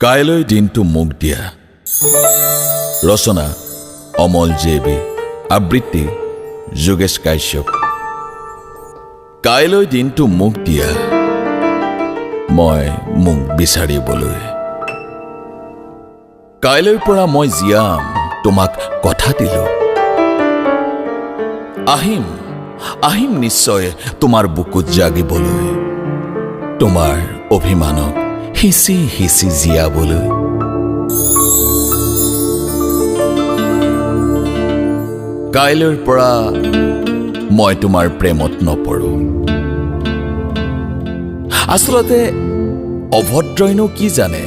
কাইলৈ দিনটো মোক দিয়া ৰচনা অমল জেবি আবৃত্তি যোগেশ কাশ্যপ কাইলৈ দিনটো মোক দিয়া মই মোক বিচাৰিবলৈ কাইলৈৰ পৰা মই জিয়াম তোমাক কথা দিলো আহিম নিশ্চয় তোমাৰ বুকুত জাগিবলৈ তোমাৰ অভিমানক হিচি হিচি জিয়াবলৈ কাইলৈৰ পৰা মই তোমাৰ প্ৰেমত নপৰো আচলতে অভদ্ৰইনো কি জানে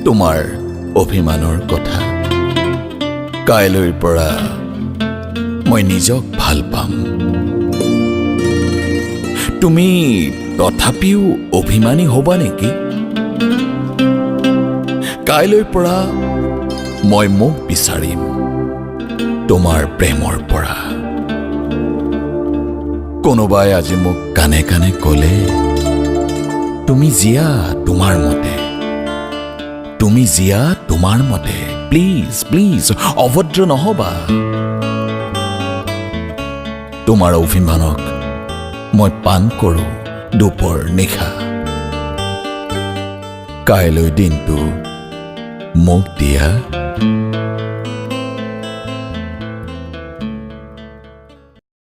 তোমাৰ অভিমানৰ কথা কাইলৈৰ পৰা মই নিজক ভাল পাম তুমি তথাপিও অভিমানী হবা নেকি কাইলৈৰ পৰা মই মোক বিচাৰিম তোমাৰ প্ৰেমৰ পৰা কোনোবাই আজি মোক কানে কানে কলে তুমি জিয়া তোমাৰ মতে প্লিজ অভদ্ৰ নহবা তোমাৰ অভিমানক মই পান কৰো দুপৰ নিশা কাইলৈ দিনটো মোক দিয়া